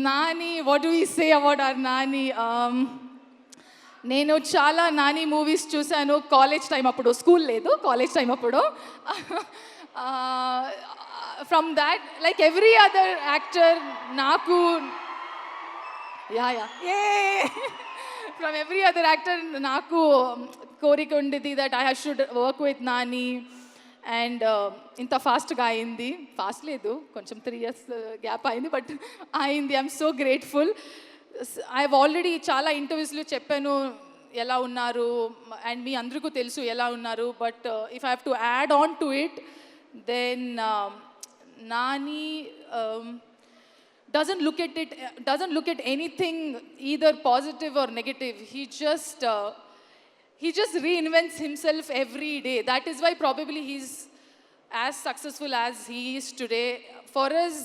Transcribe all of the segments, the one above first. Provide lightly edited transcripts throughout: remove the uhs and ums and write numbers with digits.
Nani, what do we say about our Nani? నేను చాలా Nani movies చూశాను కాలేజ్ టైం అప్పుడు, స్కూల్ లేదు, కాలేజ్ టైం అప్పుడు. From that like every other actor నాకు ఫ్రమ్ ఎవ్రీ అదర్ యాక్టర్ నాకు కోరిక ఉండేది that I should work with Nani. And ఇంత ఫాస్ట్గా అయింది, ఫాస్ట్ లేదు, కొంచెం 3 years గ్యాప్ అయింది, బట్ అయింది. I'm so grateful. I have already చాలా ఇంటర్వ్యూస్లో చెప్పాను ఎలా ఉన్నారు, అండ్ మీ అందరికీ తెలుసు ఎలా ఉన్నారు. But if I have to add on to it, then Nani doesn't look at anything either positive or negative. He just reinvents himself every day. That is why probably he's as successful as he is today. For us,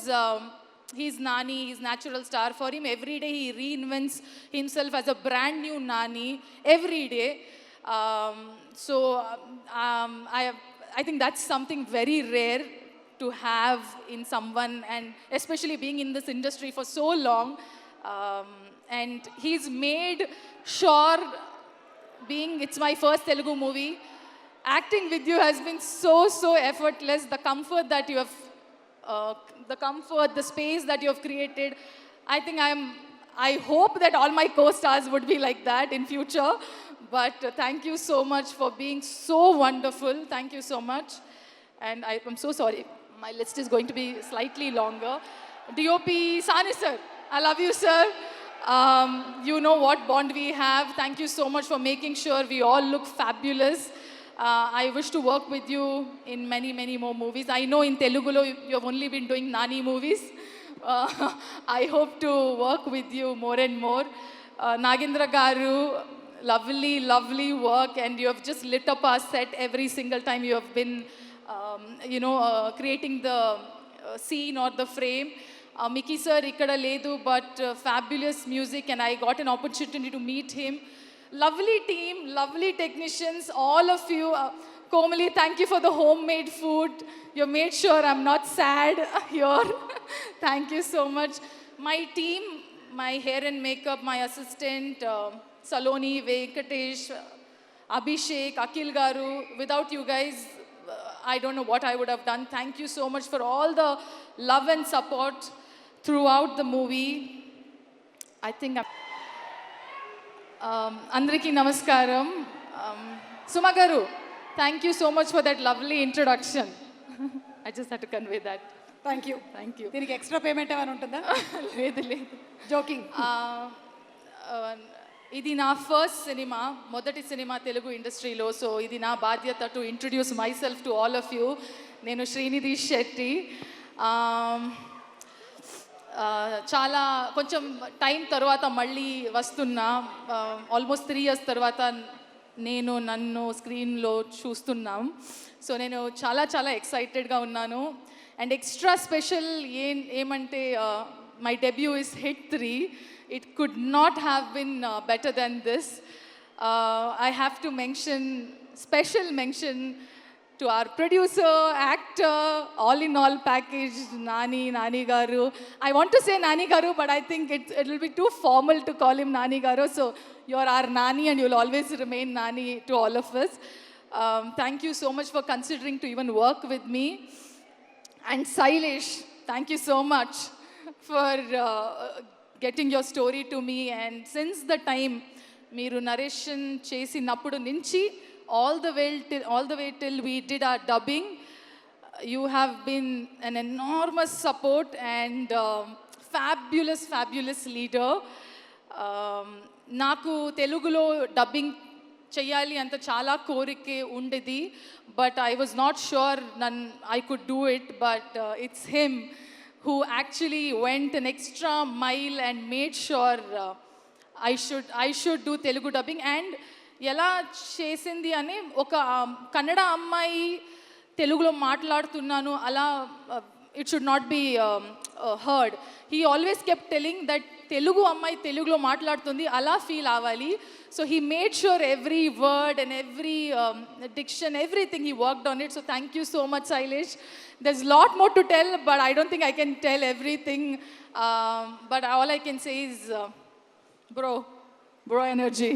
he's Nani, he's natural star. For him, every day he reinvents himself as a brand new Nani every day. I think that's something very rare to have in someone, and especially being in this industry for so long. And he's made sure, being it's my first Telugu movie, acting with you has been so effortless. The comfort that you have, the space that you have created, I think I hope that all my co-stars would be like that in future. But thank you so much for being so wonderful. Thank you so much. And I'm so sorry, my list is going to be slightly longer. DOP Sani sir, I love you sir. You know what bond we have. Thank you so much for making sure we all look fabulous. I wish to work with you in many more movies. I know in Telugu you have only been doing Nani movies. I hope to work with you more and more. Nagendra garu, lovely work, and you have just lit up our set every single time you have been creating the scene or the frame. Mickey sir ikkada ledu, but fabulous music, and I got an opportunity to meet him. Lovely team, lovely technicians, all of you. Komali, thank you for the homemade food. You made sure I'm not sad here. Thank you so much. My team, my hair and makeup, my assistant, Saloni, Venkatesh, Abhishek, Akil garu. Without you guys, I don't know what I would have done. Thank you so much for all the love and support throughout the movie. I think Andriki Namaskaram. Suma garu, thank you so much for that lovely introduction. I just had to convey that. Thank you. దీనికి extra payment ఏమైనా ఉంటుందా? లేదు joking. ఇది నా first cinema, మొదటి cinema Telugu ఇండస్ట్రీలో. So ఇది నా బాధ్యత to introduce my self to all of you. నేను శ్రీనిధి శెట్టి. చాలా కొంచెం టైం తర్వాత మళ్ళీ వస్తున్నా. ఆల్మోస్ట్ 3 years తర్వాత నన్ను స్క్రీన్లో చూస్తున్నాం. సో నేను చాలా ఎక్సైటెడ్గా ఉన్నాను. అండ్ ఎక్స్ట్రా స్పెషల్ ఏమంటే my debut is hit 3. It could not have been better than this. I have to special mention to our producer, actor, all in all package, Nani garu. I want to say Nani garu, but I think it will be too formal to call him Nani garu. So you're our Nani, and you'll always remain Nani to all of us. Thank you so much for considering to even work with me. And Sailesh, thank you so much for getting your story to me. And since the time మీరు narration చేసినప్పుడు నుంచి all the way till we did our dubbing, you have been an enormous support and fabulous leader. నాకు తెలుగులో dubbing చెయ్యాలి అంత చాలా కోరికే ఉండేది, but I was not sure I could do it. But it's him who actually went an extra mile and made sure I should do Telugu dubbing. And ఎలా చేసింది అని, ఒక కన్నడ అమ్మాయి తెలుగులో మాట్లాడుతున్నాను అలా, it should not be heard. He always kept telling that Telugu అమ్మాయి తెలుగులో మాట్లాడుతుంది అలా ఫీల్ అవ్వాలి. So he made sure every word and every diction, everything he worked on it. So thank you so much, Sailesh. There's a lot more to tell, but I don't think I can tell everything. But all I can say is, bro energy.